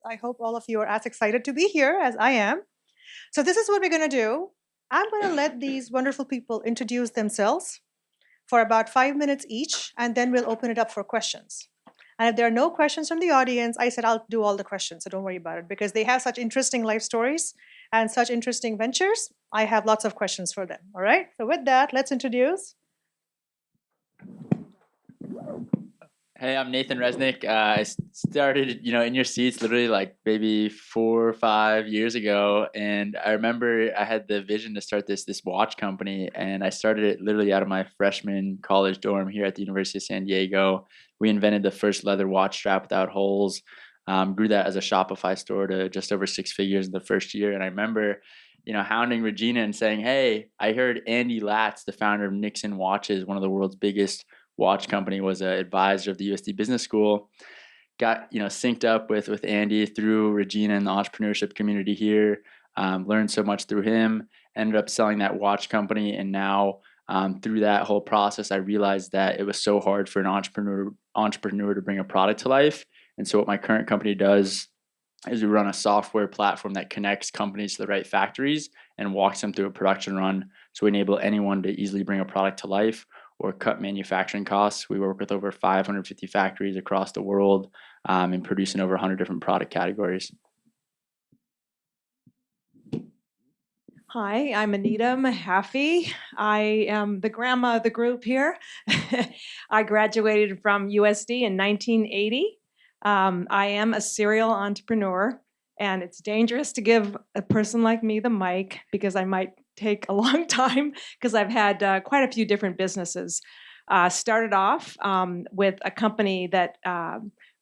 I hope all of you are as excited to be here as I am. So, this is what we're going to do. I'm going to let these wonderful people introduce themselves for about 5 minutes each, and then we'll open it up for questions. And if there are no questions from the audience, I said I'll do all the questions, so don't worry about it because they have such interesting life stories and such interesting ventures. I have lots of questions for them. All right. So, with that, let's introduce. Hey, I'm Nathan Resnick. I started, in your seats literally like maybe 4 or 5 years ago, and I remember I had the vision to start this watch company, and I started it literally out of my freshman college dorm here at the University of San Diego. We invented the first leather watch strap without holes. Grew that as a Shopify store to just over 6 figures in the first year, and I remember, hounding Regina and saying, "Hey, I heard Andy Latz, the founder of Nixon Watches, one of the world's biggest watch company, was an advisor of the USD Business School." Got synced up with Andy through Regina and the entrepreneurship community here. Learned so much through him. Ended up selling that watch company, and now through that whole process, I realized that it was so hard for an entrepreneur to bring a product to life. And so what my current company does is we run a software platform that connects companies to the right factories and walks them through a production run. So we enable anyone to easily bring a product to life or cut manufacturing costs. We work with over 550 factories across the world and producing over 100 different product categories. Hi, I'm Anita Mahaffey. I am the grandma of the group here. I graduated from USD in 1980. I am a serial entrepreneur, and it's dangerous to give a person like me the mic because I might take a long time because I've had quite a few different businesses. Started off with a company that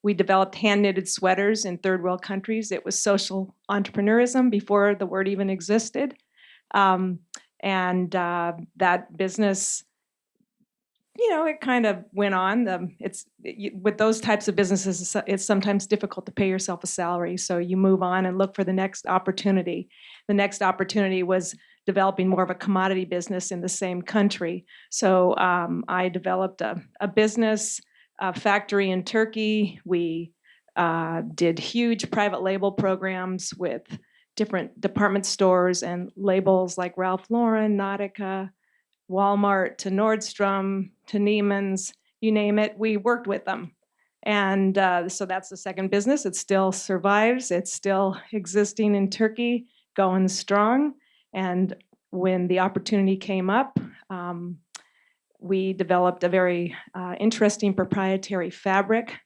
we developed hand knitted sweaters in third world countries. It was social entrepreneurism before the word even existed. And that business, it kind of went on. With those types of businesses, it's sometimes difficult to pay yourself a salary, so you move on and look for the next opportunity. The next opportunity was developing more of a commodity business in the same country. So I developed a business, a factory in Turkey. We did huge private label programs with different department stores and labels like Ralph Lauren, Nautica, Walmart to Nordstrom to Neiman's, you name it, we worked with them. And so that's the second business. It still survives. It's still existing in Turkey, going strong. And when the opportunity came up, we developed a very interesting proprietary fabric,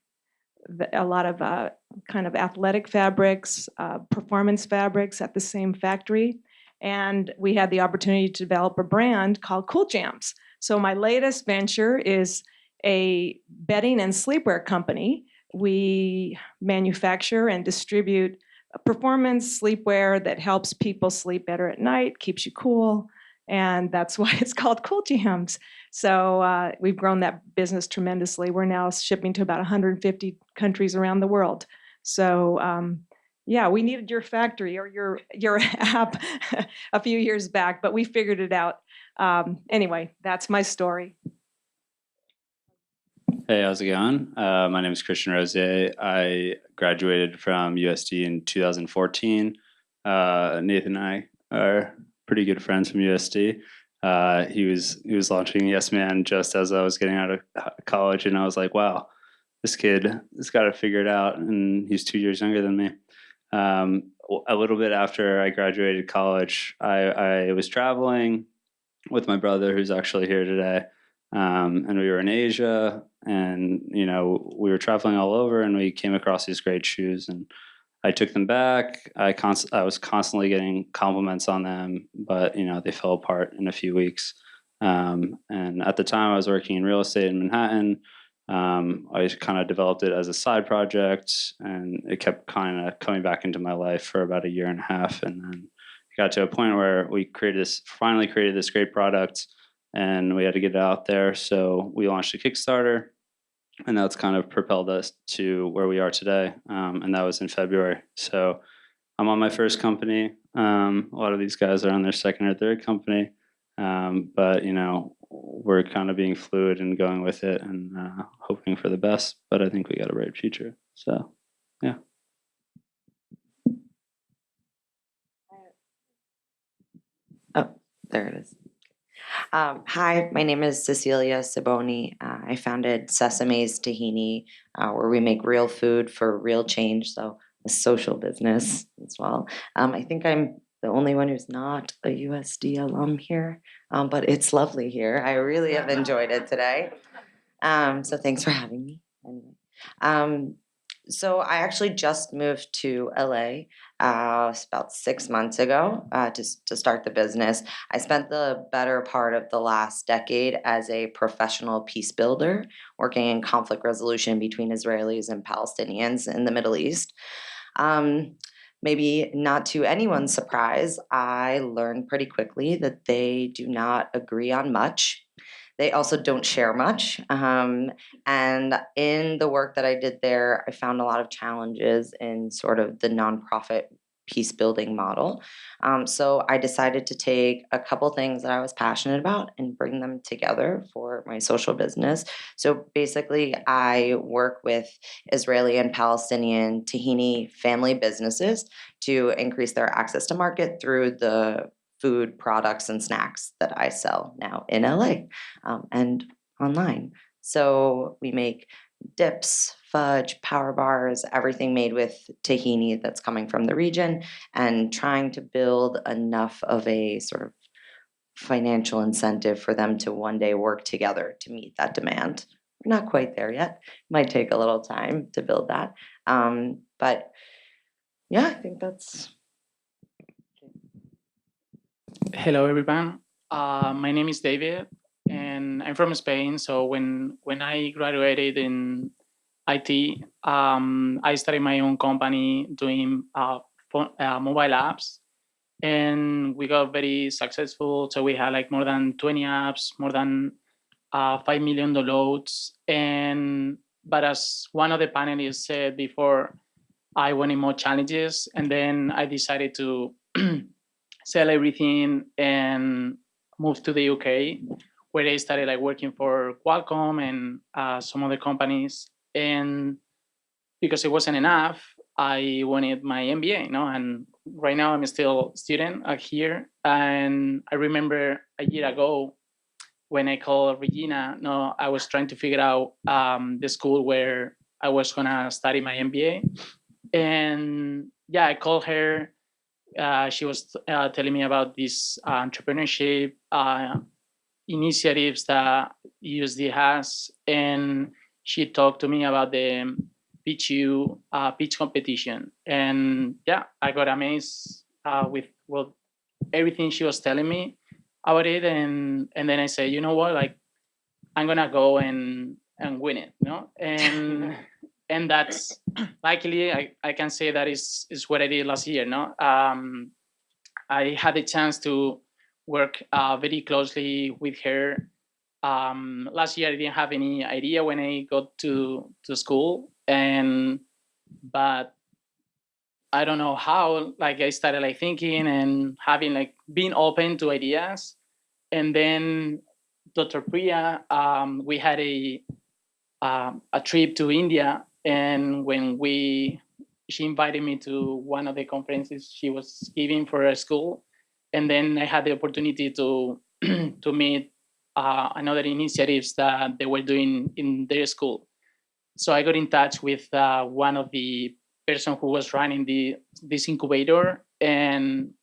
a lot of kind of athletic fabrics, performance fabrics at the same factory. And we had the opportunity to develop a brand called Cool Jams. So my latest venture is a bedding and sleepwear company. We manufacture and distribute performance sleepwear that helps people sleep better at night, keeps you cool, and that's why it's called Cool Jams. So we've grown that business tremendously. We're now shipping to about 150 countries around the world. So yeah, we needed your factory or your app a few years back, but we figured it out. Anyway, that's my story. Hey, how's it going? My name is Christian Rosier. I graduated from USD in 2014. Nathan and I are pretty good friends from USD. He was launching Yes Man just as I was getting out of college, and I was like, wow, this kid has got to figure it out, and he's 2 years younger than me. A little bit after I graduated college, I was traveling with my brother, who's actually here today, and we were in Asia, and we were traveling all over, and we came across these great shoes, and I took them back. I was constantly getting compliments on them, but they fell apart in a few weeks. And at the time, I was working in real estate in Manhattan. I kind of developed it as a side project, and it kept kind of coming back into my life for about a year and a half. And then it got to a point where we finally created this great product, and we had to get it out there. So we launched a Kickstarter, and that's kind of propelled us to where we are today. And that was in February. So I'm on my first company. A lot of these guys are on their second or third company. But we're kind of being fluid and going with it and hoping for the best. But I think we got a bright future. So, yeah. There it is. Hi, my name is Cecilia Saboni. I founded Sesame's Tahini, where we make real food for real change, so a social business as well. I think I'm the only one who's not a USD alum here, but it's lovely here. I really have enjoyed it today. So thanks for having me. Anyway. So I actually just moved to LA about 6 months ago to start the business. I spent the better part of the last decade as a professional peace builder, working in conflict resolution between Israelis and Palestinians in the Middle East. Maybe not to anyone's surprise, I learned pretty quickly that they do not agree on much. They also don't share much. And in the work that I did there, I found a lot of challenges in sort of the nonprofit peace building model. So I decided to take a couple things that I was passionate about and bring them together for my social business. So basically, I work with Israeli and Palestinian Tahini family businesses to increase their access to market through the food products and snacks that I sell now in LA and online. So we make dips, fudge, power bars, everything made with tahini that's coming from the region, and trying to build enough of a sort of financial incentive for them to one day work together to meet that demand. We're not quite there yet. Might take a little time to build that. But yeah, I think that's. Hello, everyone. My name is David, and I'm from Spain. So when I graduated in IT, I started my own company doing mobile apps, and we got very successful. So we had like more than 20 apps, more than 5 million downloads. But as one of the panelists said before, I wanted more challenges, and then I decided to sell everything and move to the UK, where I started like working for Qualcomm and some other companies. And because it wasn't enough, I wanted my MBA, and right now I'm still a student here. And I remember a year ago when I called Regina, I was trying to figure out the school where I was gonna study my MBA. And yeah, I called her. She was telling me about these entrepreneurship initiatives that USD has, and she talked to me about the PTU pitch competition. And yeah, I got amazed with everything she was telling me about it, and then I said, you know what, like I'm gonna go and win it, and and that's likely I can say that is what I did last year. I had the chance to work very closely with her. Last year I didn't have any idea when I got to school, but I don't know how, like I started like thinking and having like being open to ideas. And then Dr. Priya, we had a trip to India, and when she invited me to one of the conferences she was giving for her school, and then I had the opportunity to to meet another initiatives that they were doing in their school. So I got in touch with one of the person who was running this incubator, and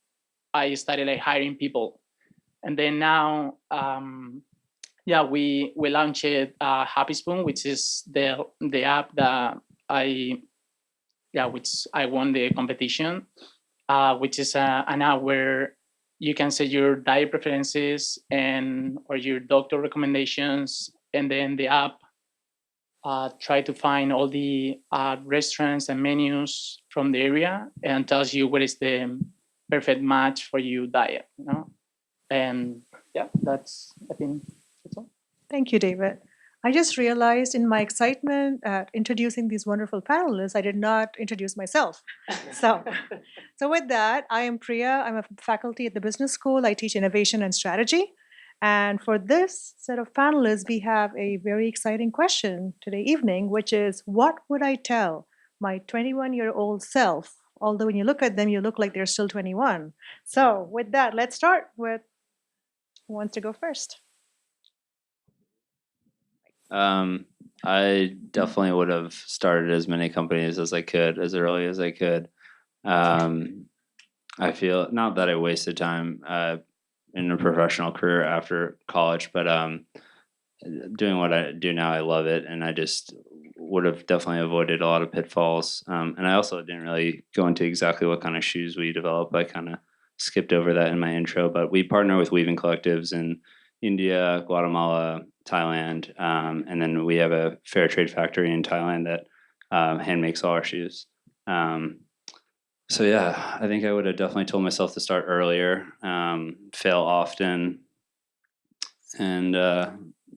I started like hiring people. And then now yeah, we launched Happy Spoon, which is the app that which I won the competition, which is an app where you can set your diet preferences or your doctor recommendations, and then the app try to find all the restaurants and menus from the area and tells you what is the perfect match for your diet. And yeah, I think that's all. Thank you, David. I just realized in my excitement at introducing these wonderful panelists, I did not introduce myself. So, with that, I am Priya. I'm a faculty at the business school. I teach innovation and strategy. And for this set of panelists, we have a very exciting question today evening, which is, what would I tell my 21-year-old self? Although when you look at them, you look like they're still 21. So with that, let's start with Who wants to go first? I definitely would have started as many companies as I could, as early as I could. I feel not that I wasted time in a professional career after college, but doing what I do now, I love it, and I just would have definitely avoided a lot of pitfalls. And I also didn't really go into exactly what kind of shoes we develop. I kind of skipped over that in my intro, but we partner with weaving collectives in India, Guatemala, Thailand, and then we have a fair trade factory in Thailand that hand makes all our shoes. So yeah, I think I would have definitely told myself to start earlier, fail often, and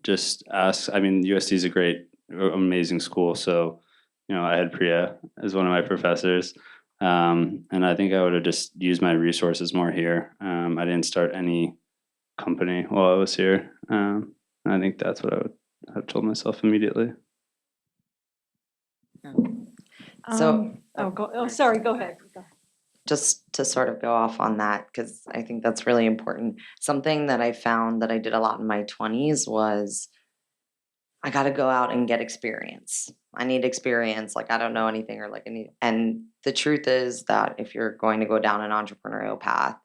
just ask. I mean, USD is a great, amazing school. So, I had Priya as one of my professors, and I think I would have just used my resources more here. I didn't start any company while I was here. I think that's what I would have told myself immediately. So- Sorry, go ahead. Just to sort of go off on that, because I think that's really important. Something that I found that I did a lot in my 20s was I got to go out and get experience. I need experience. Like, I don't know anything, or like, and the truth is that if you're going to go down an entrepreneurial path,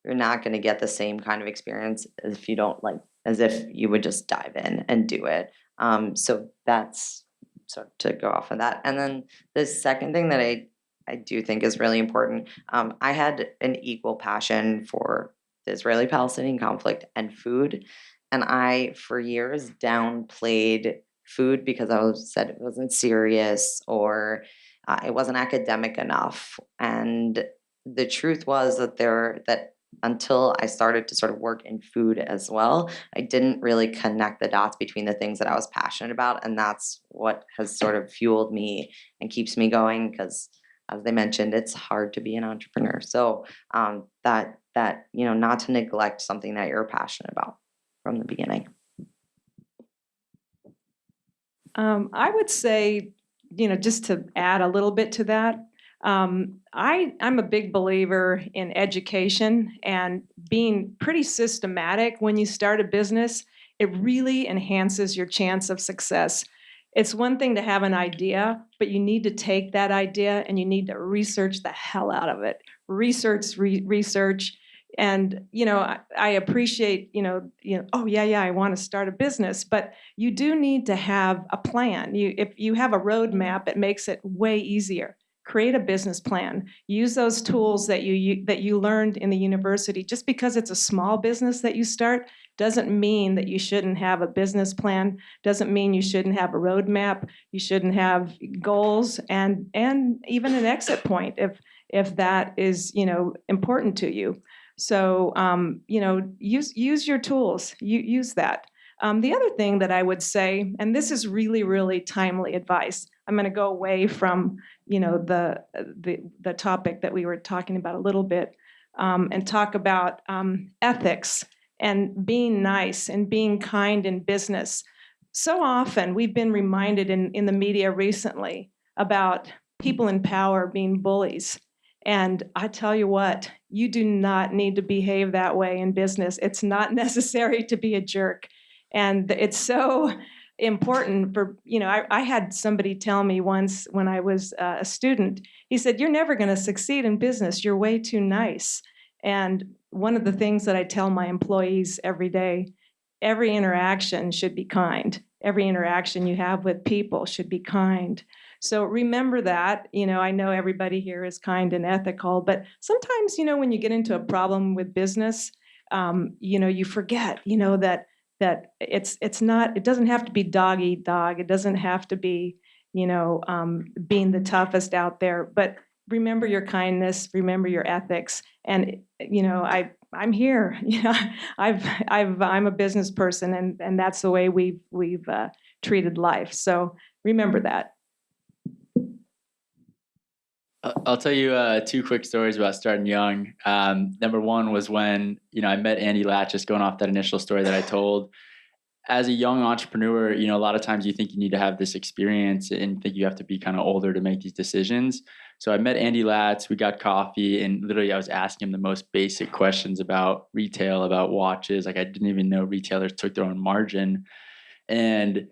you're not going to get the same kind of experience if you don't as if you would just dive in and do it. So that's sort of to go off of that. And then the second thing that I do think is really important. I had an equal passion for the Israeli-Palestinian conflict and food, and I, for years, downplayed food because I said it wasn't serious, or it wasn't academic enough. And the truth was that until I started to sort of work in food as well, I didn't really connect the dots between the things that I was passionate about, and that's what has sort of fueled me and keeps me going, because as they mentioned, it's hard to be an entrepreneur. So that not to neglect something that you're passionate about from the beginning. I would say, just to add a little bit to that, I'm a big believer in education and being pretty systematic when you start a business. It really enhances your chance of success. It's one thing to have an idea, but you need to take that idea and you need to research the hell out of it. Research. And, I appreciate, oh, yeah, I want to start a business, but you do need to have a plan. If you have a roadmap, it makes it way easier. Create a business plan. Use those tools that you learned in the university. Just because it's a small business that you start doesn't mean that you shouldn't have a business plan. Doesn't mean you shouldn't have a roadmap. You shouldn't have goals and even an exit point if that is important to you. So use your tools. Use that. The other thing that I would say, and this is really, really timely advice. I'm going to go away from the topic that we were talking about a little bit, and talk about ethics and being nice and being kind in business. So often we've been reminded in the media recently about people in power being bullies. And I tell you what, you do not need to behave that way in business. It's not necessary to be a jerk. And it's so important for, I had somebody tell me once when I was a student, he said, "You're never going to succeed in business. You're way too nice." And one of the things that I tell my employees every day, every interaction should be kind. Every interaction you have with people should be kind. So remember that. I know everybody here is kind and ethical, but sometimes, when you get into a problem with business, you forget, that it's not, it doesn't have to be dog eat dog. It doesn't have to be, being the toughest out there, but remember your kindness, remember your ethics. And, I'm here, I'm a business person, and that's the way we've treated life. So remember that. I'll tell you two quick stories about starting young. Number one was when I met Andy Latch, just going off that initial story that I told. as a young entrepreneur, a lot of times you think you need to have this experience and think you have to be kind of older to make these decisions. So I met Andy Latz, we got coffee, and literally I was asking him the most basic questions about retail, about watches. Like I didn't even know retailers took their own margin. And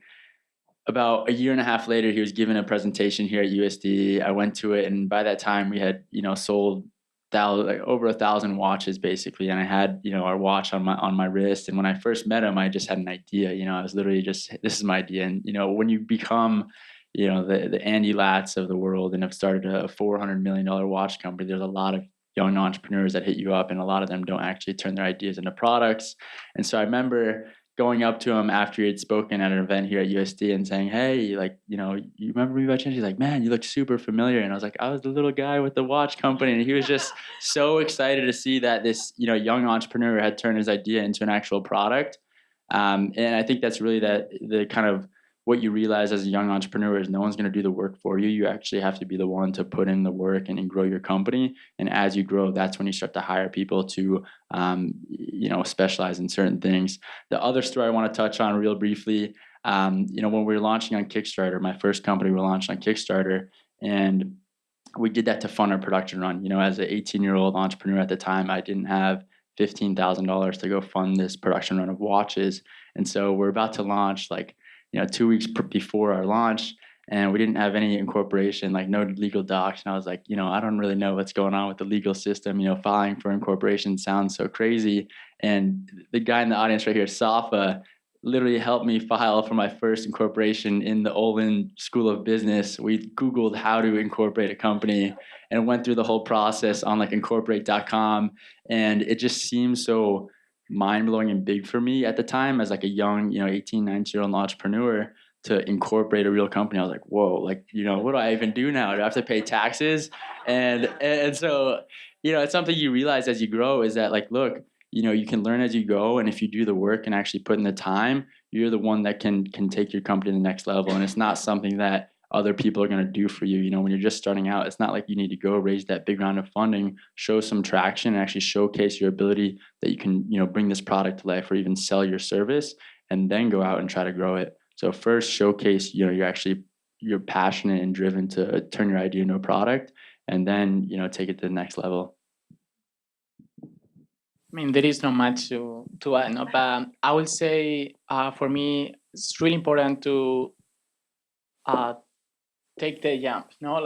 about a year and a half later, he was giving a presentation here at USD. I went to it, and by that time we had, sold over 1,000 watches basically, and I had, our watch on my wrist. And when I first met him, I just had an idea. I was literally just, this is my idea. And when you become, the Andy Latz of the world and have started a $400 million watch company, there's a lot of young entrepreneurs that hit you up, and a lot of them don't actually turn their ideas into products. And so I remember going up to him after he had spoken at an event here at USD and saying, "Hey, like, you remember me by chance?" He's like, "Man, you look super familiar." And I was like, "I was the little guy with the watch company." And he was just so excited to see that this, young entrepreneur had turned his idea into an actual product. And I think that's really the kind of what you realize as a young entrepreneur is no one's going to do the work for you. You actually have to be the one to put in the work and grow your company. And as you grow, that's when you start to hire people to, specialize in certain things. The other story I want to touch on real briefly, when we were launching on Kickstarter, my first company, we launched on Kickstarter, and we did that to fund our production run. As an 18-year-old entrepreneur at the time, I didn't have $15,000 to go fund this production run of watches. And so we're about to launch 2 weeks before our launch, and we didn't have any incorporation, like no legal docs. And I was like, I don't really know what's going on with the legal system. Filing for incorporation sounds so crazy. And the guy in the audience right here, Safa, literally helped me file for my first incorporation in the Olin School of Business. We Googled how to incorporate a company and went through the whole process on incorporate.com. And it just seems so mind-blowing and big for me at the time as a young, 18, 19-year-old entrepreneur to incorporate a real company. I was like, whoa, what do I even do now? Do I have to pay taxes? And so, it's something you realize as you grow is that look, you can learn as you go. And if you do the work and actually put in the time, you're the one that can take your company to the next level. And it's not something that other people are going to do for you. When you're just starting out, it's not like you need to go raise that big round of funding, show some traction, and actually showcase your ability that you can, bring this product to life or even sell your service, and then go out and try to grow it. So first showcase, you're passionate and driven to turn your idea into a product, and then, take it to the next level. I mean, there is not much to add, no? But I will say for me, it's really important to take the jump, no?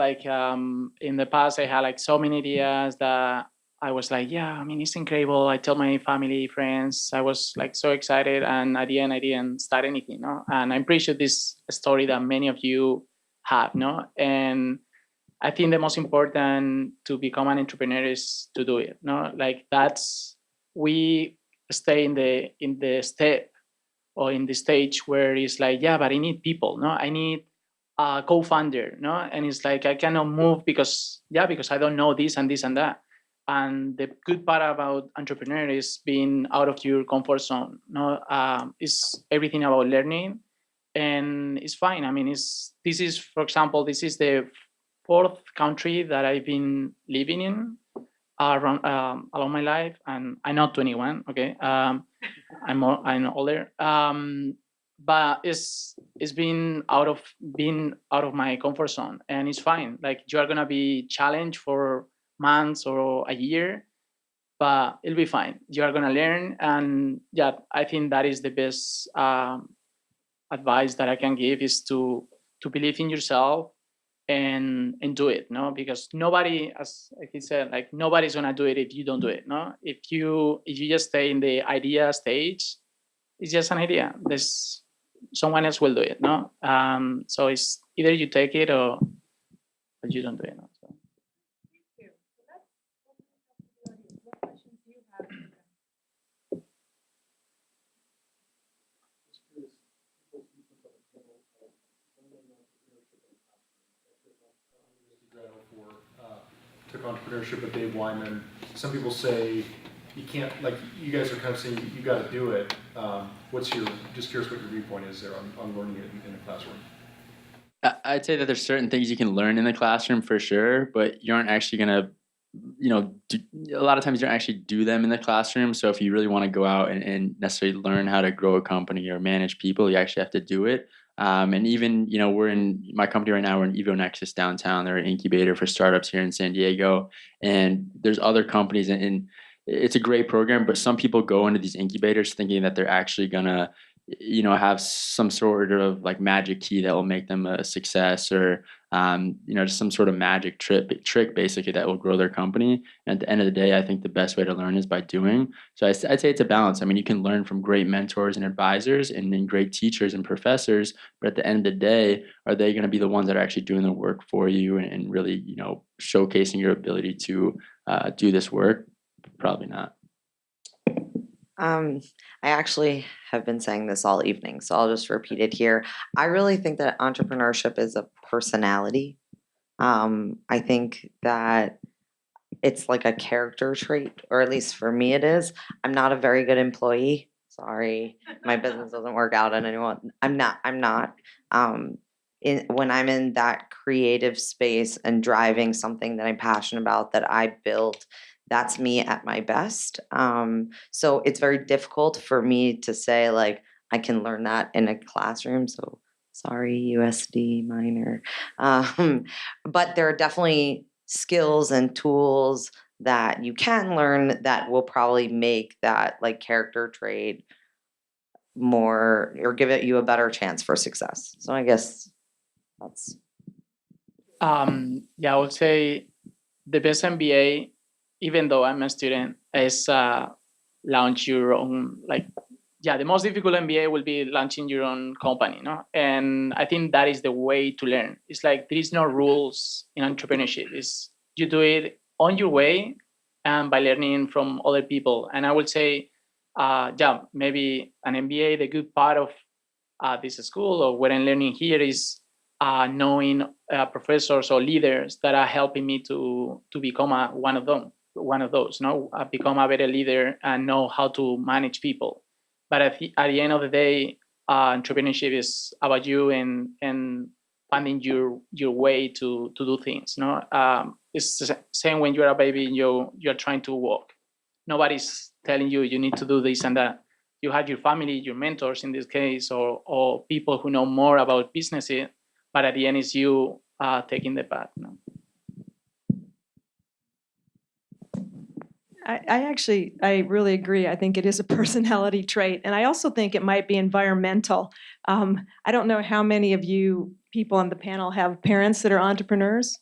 In the past, I had so many ideas that I was like, yeah, I mean, it's incredible. I tell my family, friends, I was so excited, and at the end, I didn't start anything, no? And I'm pretty sure this story that many of you have, no? And I think the most important to become an entrepreneur is to do it, no? We stay in the step or in the stage where it's yeah, but I need people, no? I need a co-founder, no? And it's I cannot move because I don't know this and this and that. And the good part about entrepreneur is being out of your comfort zone, no? It's everything about learning, and it's fine. I mean, this is, for example, this is the fourth country that I've been living in around along my life, and I'm not 21. Okay, I'm older. But it's been out of my comfort zone, and it's fine. You are gonna be challenged for months or a year, but it'll be fine. You are gonna learn, and yeah, I think that is the best advice that I can give is to believe in yourself and do it, no? Because nobody, as he said, nobody's gonna do it if you don't do it, no? If you just stay in the idea stage, it's just an idea. There's someone else will do it, no? So it's either you take it or you don't do it. No? So. Thank you. So let's open it up to the audience. What questions do you have? Took entrepreneurship with Dave Wyman. Some people say you can't, you guys are kind of saying you got to do it. Just curious what your viewpoint is there on learning it in the classroom. I'd say that there's certain things you can learn in the classroom for sure, but you aren't actually going to a lot of times you don't actually do them in the classroom. So if you really want to go out and necessarily learn how to grow a company or manage people, you actually have to do it. And even, we're in my company right now, we're in Evo Nexus downtown. They're an incubator for startups here in San Diego. And there's other companies, and it's a great program, but some people go into these incubators thinking that they're actually going to, have some sort of like magic key that will make them a success, or just some sort of magic trick basically that will grow their company. And at the end of the day, I think the best way to learn is by doing. So I'd say it's a balance. I mean, you can learn from great mentors and advisors and great teachers and professors, but at the end of the day, are they going to be the ones that are actually doing the work for you and really, showcasing your ability to do this work? Probably not. I actually have been saying this all evening, so I'll just repeat it here. I really think that entrepreneurship is a personality. I think that it's like a character trait, or at least for me it is. I'm not a very good employee. Sorry, my business doesn't work out on anyone. I'm not. When I'm in that creative space and driving something that I'm passionate about, that I built, that's me at my best. So it's very difficult for me to say, like, I can learn that in a classroom. So sorry, USD minor. But there are definitely skills and tools that you can learn that will probably make that like character trait more, or give it you a better chance for success. So I guess that's Yeah, I would say the best MBA, even though I'm a student, is launch your own, the most difficult MBA will be launching your own company, no? And I think that is the way to learn. It's like there is no rules in entrepreneurship. It's you do it on your way and by learning from other people. And I would say, maybe an MBA, the good part of this school or what I'm learning here is knowing professors or leaders that are helping me to become one of those, become a better leader and know how to manage people. But at the end of the day, entrepreneurship is about you and finding your way to do things. It's the same when you're a baby and you're trying to walk. Nobody's telling you need to do this and that. You have your family, your mentors in this case, or people who know more about businesses. But at the end, it's you taking the path. I really agree. I think it is a personality trait. And I also think it might be environmental. I don't know how many of you people on the panel have parents that are entrepreneurs.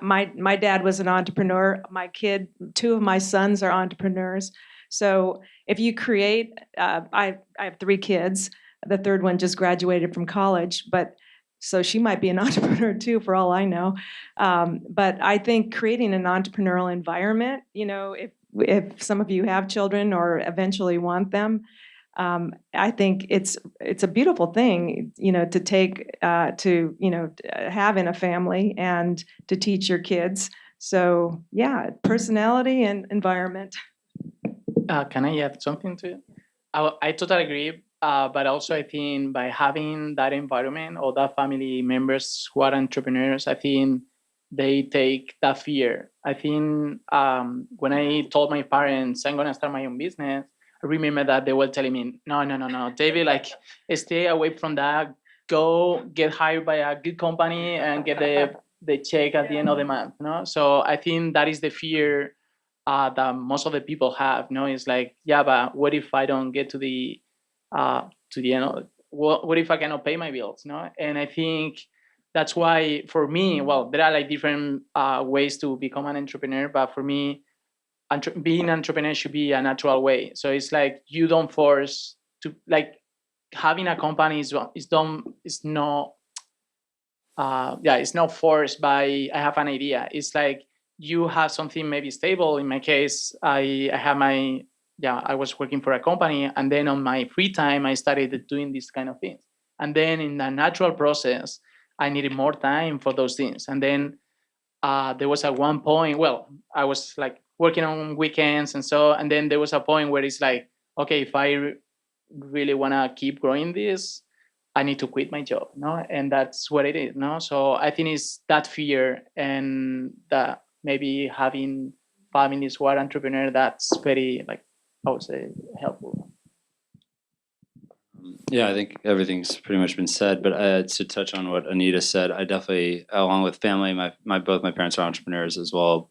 My dad was an entrepreneur. Two of my sons are entrepreneurs. So if you create, I have 3 kids. The third one just graduated from college, so she might be an entrepreneur too, for all I know. But I think creating an entrepreneurial environment, if some of you have children or eventually want them, I think it's a beautiful thing, to take to have in a family and to teach your kids. So yeah, personality and environment. Can I add something to it? I totally agree. But also, I think by having that environment or that family members who are entrepreneurs, I think they take that fear. I think when I told my parents I'm going to start my own business, I remember that they were telling me, no, David, stay away from that. Go get hired by a good company and get the check at the end of the month. So I think that is the fear that most of the people have. It's like, yeah, but what if I don't get to the end of, what if I cannot pay my bills? And I think that's why for me, well, there are different ways to become an entrepreneur, but for me, being an entrepreneur should be a natural way. So it's like you don't force to, having a company is not it's not forced by I have an idea. It's like you have something maybe stable. In my case, I have I was working for a company, and then on my free time, I started doing these kind of things. And then in the natural process, I needed more time for those things. And then there was at one point, I was working on weekends and then there was a point where it's like, okay, if I really want to keep growing this, I need to quit my job, and that's what it is, So I think it's that fear and maybe having families who are entrepreneur, that's very, like, I would say, helpful. Yeah, I think everything's pretty much been said, but to touch on what Anita said, I definitely, along with family, both my parents are entrepreneurs as well,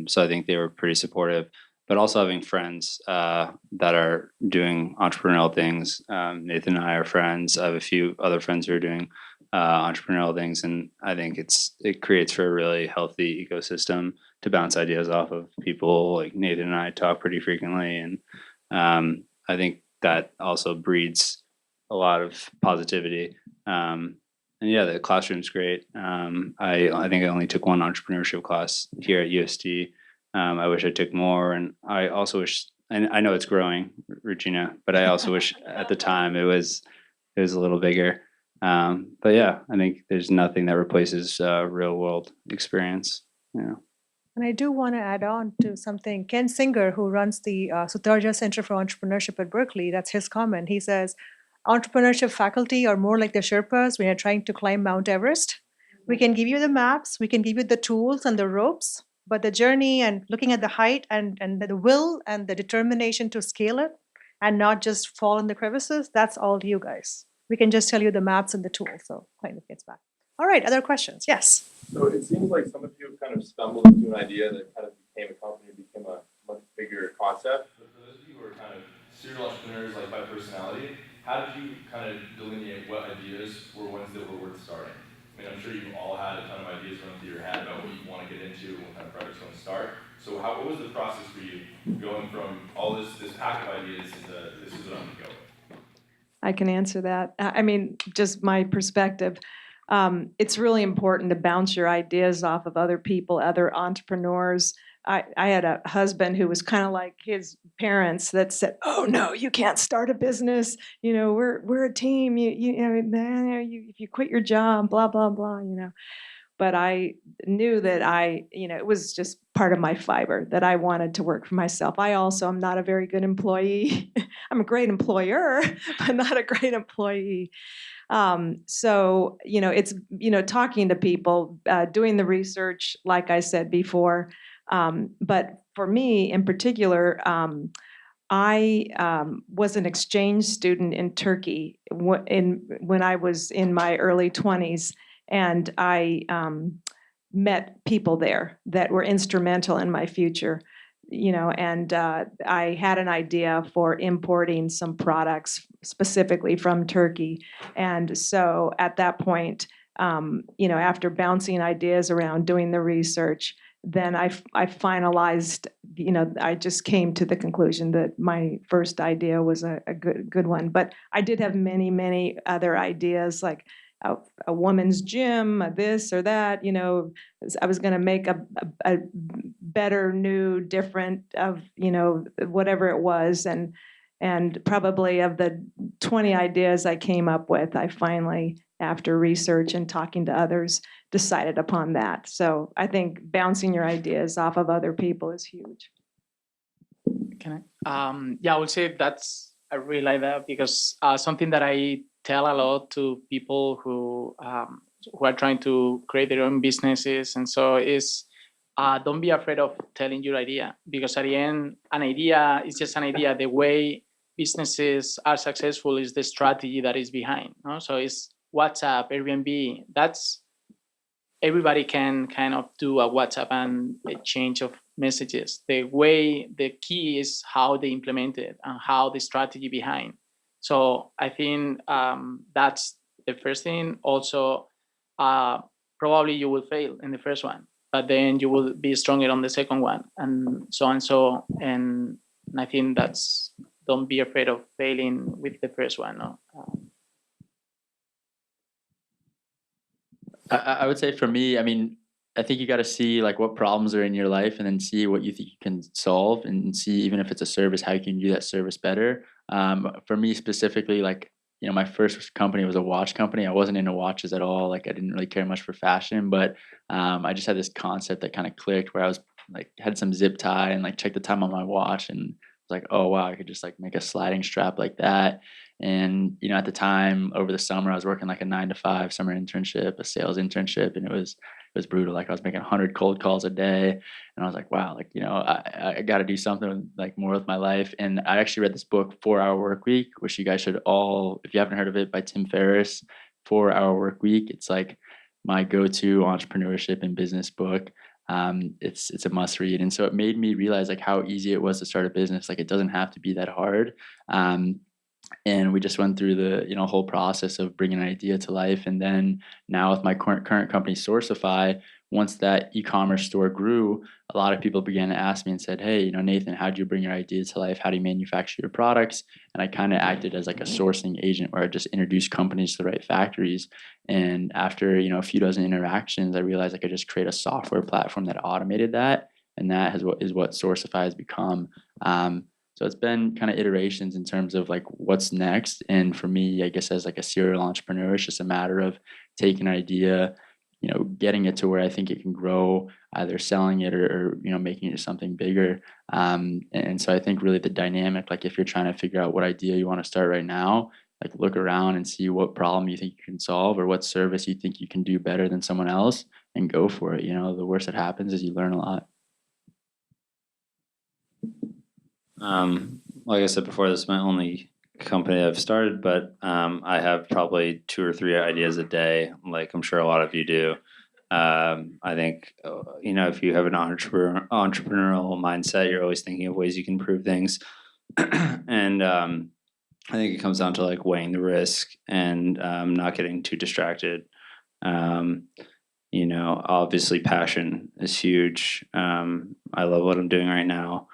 so I think they were pretty supportive. But also having friends that are doing entrepreneurial things. Nathan and I are friends. I have a few other friends who are doing entrepreneurial things, and I think it creates for a really healthy ecosystem to bounce ideas off of. People like Nathan and I talk pretty frequently, and I think that also breeds a lot of positivity. And yeah, the classroom's great. I think I only took one entrepreneurship class here at USD. I wish I took more, and I also wish, and I know it's growing, Regina, but I also wish at the time it was a little bigger. But yeah, I think there's nothing that replaces real world experience. Yeah. And I do want to add on to something. Ken Singer, who runs the Sutarja Center for Entrepreneurship at Berkeley, that's his comment. He says, entrepreneurship faculty are more like the Sherpas when you're trying to climb Mount Everest. We can give you the maps, we can give you the tools and the ropes, but the journey and looking at the height and the will and the determination to scale it and not just fall in the crevices, that's all you guys. We can just tell you the maps and the tools. So kind of gets back. All right, other questions? Yes. So it seems like some of you kind of stumbled into an idea that kind of became a company, became a much bigger concept. But for those of you who are kind of serial entrepreneurs, like by personality, how did you kind of delineate what ideas were ones that were worth starting? I mean, I'm sure you've all had a ton of ideas run through your head about what you want to get into and what kind of projects you want to start. So what was the process for you going from all this pack of ideas to this is what I'm going to go with? I can answer that. I mean, just my perspective. It's really important to bounce your ideas off of other people, other entrepreneurs. I had a husband who was kind of like his parents that said, "Oh no, you can't start a business. You know, we're a team. If you quit your job, blah blah blah. You know." But I knew that it was just part of my fiber that I wanted to work for myself. I also am not a very good employee. I'm a great employer, but not a great employee. So, it's, talking to people, doing the research, like I said before. But for me in particular, I was an exchange student in Turkey when I was in my early 20s, and I met people there that were instrumental in my future. And I had an idea for importing some products specifically from Turkey. And so at that point, after bouncing ideas around, doing the research, then I finalized, I just came to the conclusion that my first idea was a good one. But I did have many, many other ideas, like a woman's gym, this or that. I was going to make a better, new, different of, whatever it was. And probably of the 20 ideas I came up with, I finally, after research and talking to others, decided upon that. So I think bouncing your ideas off of other people is huge. Can I? Yeah, I would say I really like that because something that I tell a lot to people who are trying to create their own businesses, and so is don't be afraid of telling your idea, because at the end, an idea is just an idea. The way businesses are successful is the strategy that is behind. No? So it's WhatsApp, Airbnb. That's everybody can kind of do a WhatsApp and a change of messages. The key is how they implement it and how the strategy behind. So I think that's the first thing. Also, probably you will fail in the first one, but then you will be stronger on the second one, and so on. And I think don't be afraid of failing with the first one. No? I would say for me, I mean, I think you got to see like what problems are in your life and then see what you think you can solve and see, even if it's a service, how you can do that service better. For me specifically, like, my first company was a watch company. I wasn't into watches at all. Like I didn't really care much for fashion, but I just had this concept that kind of clicked where I was like, had some zip tie and like checked the time on my watch and was like, oh wow, I could just like make a sliding strap like that. And, at the time over the summer, I was working like a 9-to-5 summer internship, a sales internship. And it was was brutal. Like I was making 100 cold calls a day, and I was like, wow, like, I got to do something like more with my life. And I actually read this book, 4 Hour Work Week, which you guys should all, if you haven't heard of it, by Tim Ferriss. 4 Hour Work Week. It's like my go-to entrepreneurship and business book. It's a must read, and so it made me realize like how easy it was to start a business. Like it doesn't have to be that hard. And we just went through the whole process of bringing an idea to life. And then now with my current company Sourcify, once that e-commerce store grew, a lot of people began to ask me and said, hey, Nathan, how do you bring your idea to life? How do you manufacture your products? And I kind of acted as like a sourcing agent where I just introduced companies to the right factories. And after a few dozen interactions, I realized I could just create a software platform that automated that, and that is what Sourcify has become. So it's been kind of iterations in terms of like what's next. And for me, I guess as like a serial entrepreneur, it's just a matter of taking an idea, getting it to where I think it can grow, either selling it or making it something bigger. And so I think really the dynamic, like if you're trying to figure out what idea you want to start right now, like look around and see what problem you think you can solve or what service you think you can do better than someone else and go for it. The worst that happens is you learn a lot. Like I said before, this is my only company I've started, but I have probably 2 or 3 ideas a day, like I'm sure a lot of you do. I think, if you have an entrepreneurial mindset, you're always thinking of ways you can improve things. And I think it comes down to like weighing the risk and not getting too distracted. Obviously passion is huge. I love what I'm doing right now.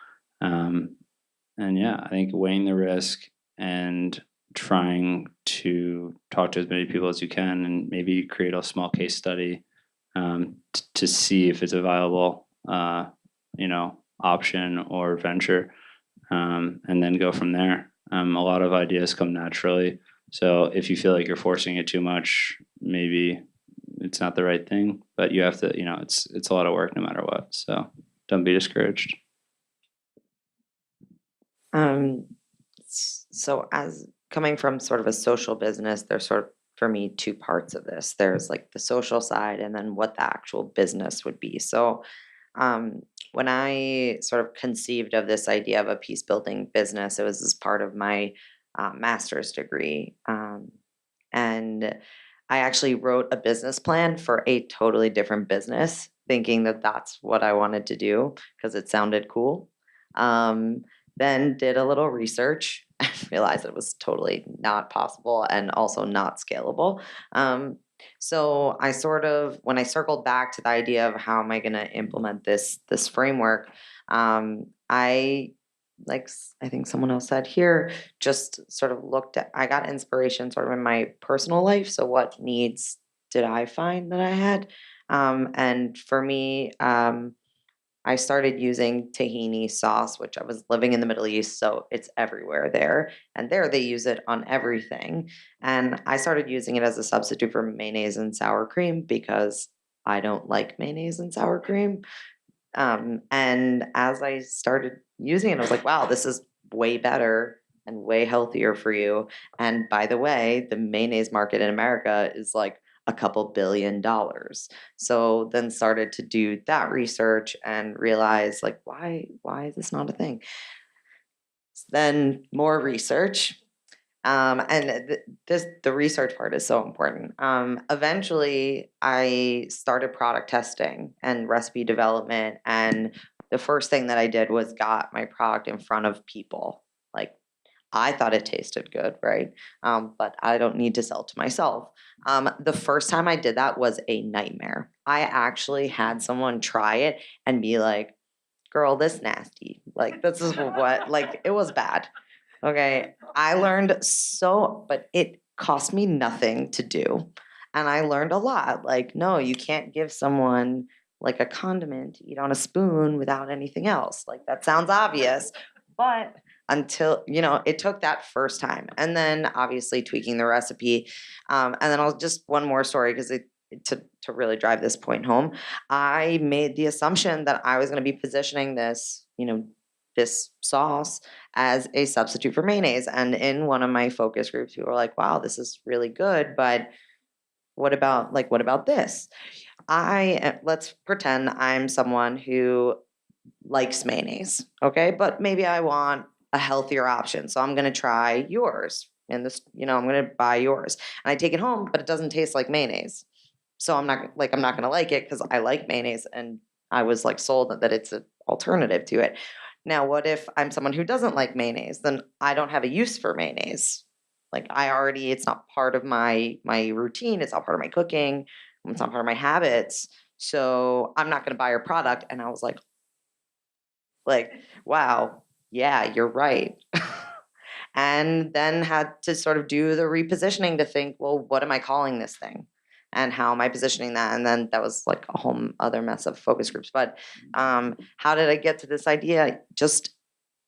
And yeah, I think weighing the risk and trying to talk to as many people as you can and maybe create a small case study to see if it's a viable, option or venture, and then go from there. A lot of ideas come naturally. So if you feel like you're forcing it too much, maybe it's not the right thing, but you have to, it's a lot of work no matter what. So don't be discouraged. So as coming from sort of a social business, there's sort of, for me, 2 parts of this. There's like the social side and then what the actual business would be. So when I sort of conceived of this idea of a peace building business, it was as part of my master's degree. And I actually wrote a business plan for a totally different business, thinking that that's what I wanted to do because it sounded cool. Then did a little research and realized it was totally not possible and also not scalable. So I sort of, when I circled back to the idea of how am I going to implement this framework, I think someone else said here, just sort of looked at, I got inspiration sort of in my personal life. So what needs did I find that I had? And for me, I started using tahini sauce, which I was living in the Middle East, so it's everywhere there. And there they use it on everything. And I started using it as a substitute for mayonnaise and sour cream because I don't like mayonnaise and sour cream. And as I started using it, I was like, wow, this is way better and way healthier for you. And by the way, the mayonnaise market in America is like a couple $1 billion. So then started to do that research and realize like, why is this not a thing? Then more research. And the research part is so important. Eventually, I started product testing and recipe development. And the first thing that I did was got my product in front of people. Like, I thought it tasted good, right? But I don't need to sell to myself. The first time I did that was a nightmare. I actually had someone try it and be like, girl, this nasty. Like, this is what, like, it was bad. Okay, I learned but it cost me nothing to do. And I learned a lot. Like, no, you can't give someone like a condiment to eat on a spoon without anything else. Like, that sounds obvious, but until, it took that first time. And then obviously tweaking the recipe. And then I'll just one more story because to really drive this point home, I made the assumption that I was going to be positioning this, this sauce as a substitute for mayonnaise. And in one of my focus groups, people were like, wow, this is really good, but what about this? let's pretend I'm someone who likes mayonnaise, okay? But maybe I want a healthier option, so I'm gonna try yours. And this, I'm gonna buy yours, and I take it home, but it doesn't taste like mayonnaise. So I'm not gonna like it because I like mayonnaise, and I was like sold that it's an alternative to it. Now, what if I'm someone who doesn't like mayonnaise? Then I don't have a use for mayonnaise. Like it's not part of my routine. It's not part of my cooking. It's not part of my habits. So I'm not gonna buy your product. And I was like, wow, yeah, you're right. And then had to sort of do the repositioning to think, well, what am I calling this thing? And how am I positioning that? And then that was like a whole other mess of focus groups. But how did I get to this idea? Just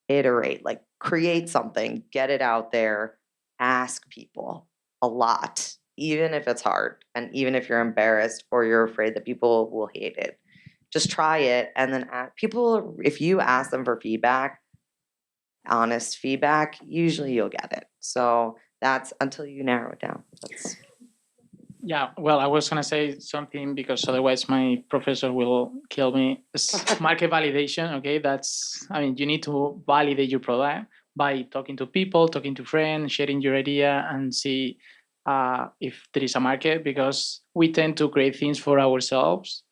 iterate, like create something, get it out there, ask people a lot, even if it's hard, and even if you're embarrassed or you're afraid that people will hate it. Just try it, and then people, if you ask them for feedback, honest feedback, usually you'll get it. So that's until you narrow it down. Yeah, well, I was gonna say something because otherwise my professor will kill me. Market validation, okay? You need to validate your product by talking to people, talking to friends, sharing your idea, and see if there is a market, because we tend to create things for ourselves,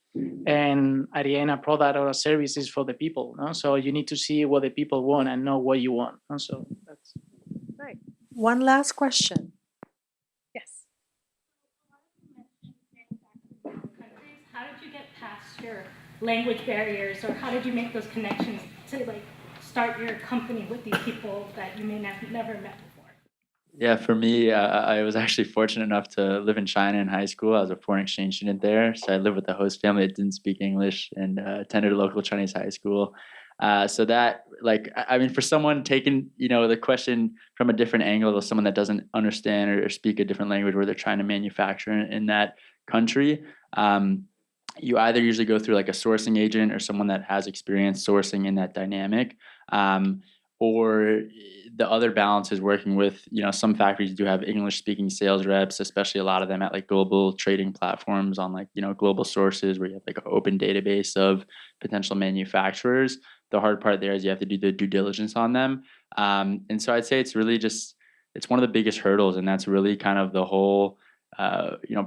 and at the end, a product or a service is for the people. No? So you need to see what the people want and know what you want. No? So that's Right. One last question. Yes. Countries, how did you get past your language barriers, or how did you make those connections to start your company with these people that you may never met before? Yeah, for me, I was actually fortunate enough to live in China in high school. I was a foreign exchange student there, so I lived with a host family that didn't speak English, and attended a local Chinese high school. So that, for someone taking, the question from a different angle, someone that doesn't understand or speak a different language where they're trying to manufacture in that country, you either usually go through like a sourcing agent or someone that has experience sourcing in that dynamic. Or the other balance is working with, some factories do have English speaking sales reps, especially a lot of them at like global trading platforms on global sources where you have like an open database of potential manufacturers. The hard part there is you have to do the due diligence on them. And so I'd say it's really it's one of the biggest hurdles. And that's really kind of the whole,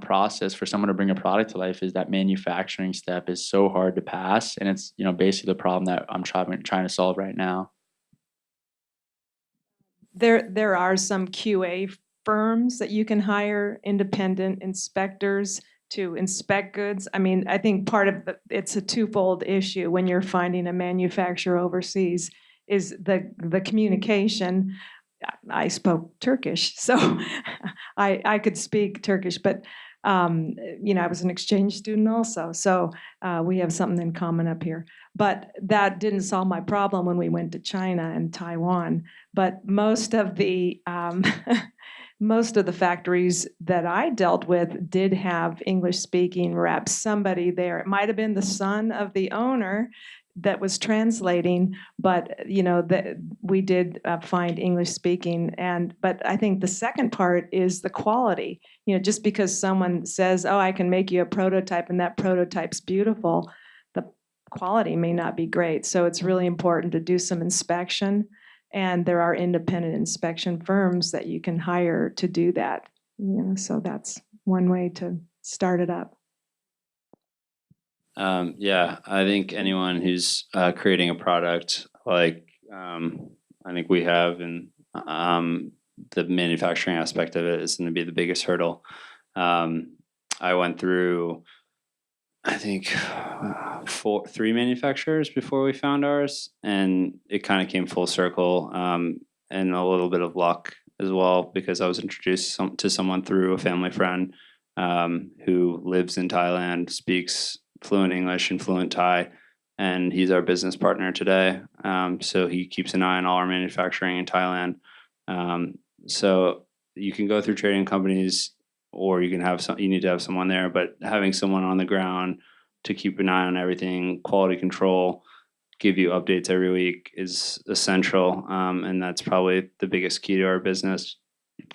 process for someone to bring a product to life, is that manufacturing step is so hard to pass. And it's, basically the problem that I'm trying to solve right now. There are some QA firms that you can hire, independent inspectors to inspect goods. I think part of it's a twofold issue when you're finding a manufacturer overseas is the communication. I spoke Turkish, so I could speak Turkish, but I was an exchange student also, so we have something in common up here. But that didn't solve my problem when we went to China and Taiwan. But most of the most of the factories that I dealt with did have English-speaking reps. Somebody there. It might have been the son of the owner that was translating, but we did find English speaking. But I think the second part is the quality. Just because someone says, "Oh, I can make you a prototype," and that prototype's beautiful, the quality may not be great. So it's really important to do some inspection, and there are independent inspection firms that you can hire to do that. So that's one way to start it up. I think anyone who's creating a product like I think we have, and the manufacturing aspect of it is going to be the biggest hurdle. I went through, I think, 3 manufacturers before we found ours, and it kind of came full circle, and a little bit of luck as well, because I was introduced to someone through a family friend who lives in Thailand, speaks fluent English and fluent Thai, and he's our business partner today. So he keeps an eye on all our manufacturing in Thailand. So you can go through trading companies, or you need to have someone there, but having someone on the ground to keep an eye on everything, quality control, give you updates every week is essential. And that's probably the biggest key to our business.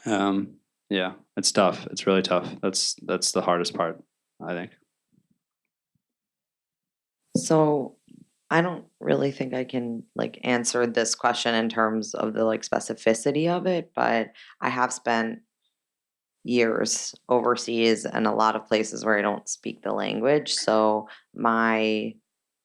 It's tough. It's really tough. That's the hardest part, I think. So I don't really think I can like answer this question in terms of the like specificity of it, but I have spent years overseas and a lot of places where I don't speak the language. So my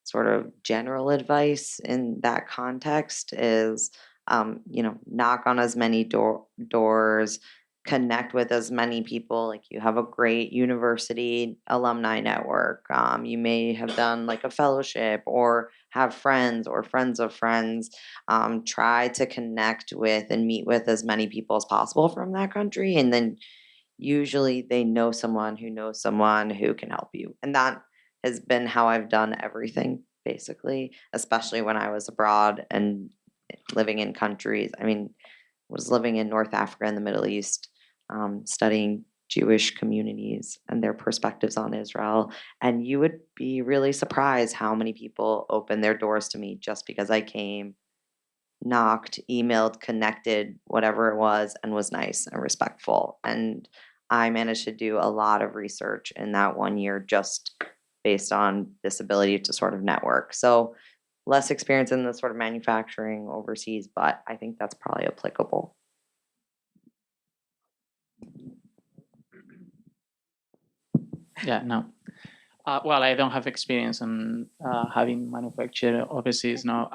sort of general advice in that context is, knock on as many doors, connect with as many people. Like you have a great university alumni network. You may have done like a fellowship or have friends or friends of friends. Try to connect with and meet with as many people as possible from that country, and then usually they know someone who can help you. And that has been how I've done everything, basically, especially when I was abroad and living in countries. I mean, was living in North Africa and the Middle East, studying Jewish communities and their perspectives on Israel. And you would be really surprised how many people opened their doors to me just because I came, knocked, emailed, connected, whatever it was, and was nice and respectful. And I managed to do a lot of research in that 1 year just based on this ability to sort of network. So less experience in the sort of manufacturing overseas, but I think that's probably applicable. Yeah, no. Well, I don't have experience in having manufactured overseas, no.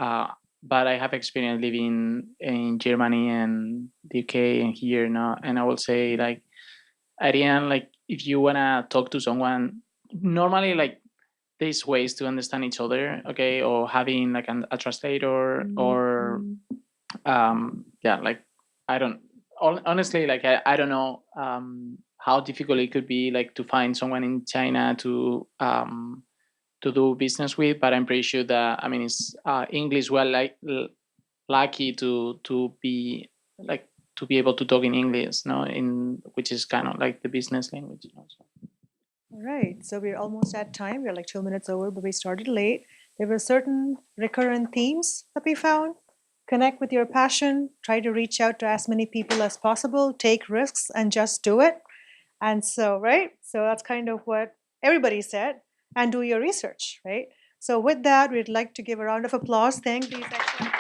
But I have experience living in Germany and the UK and here, no. And I will say, like, at the end, like, if you wanna talk to someone, normally, like, there's ways to understand each other, okay, or having like a translator, or yeah, like I don't honestly, like I don't know how difficult it could be, like, to find someone in China to do business with, but I'm pretty sure that, I mean, it's English, well, like lucky to be like to be able to talk in English, no, in which is kind of like the business language, you know, so. All right, so we're almost at time. We're like 2 minutes over, but we started late. There were certain recurrent themes that we found. Connect with your passion, try to reach out to as many people as possible, take risks, and just do it. And so, right? So that's kind of what everybody said. And do your research, right? So with that, we'd like to give a round of applause. Thank these excellent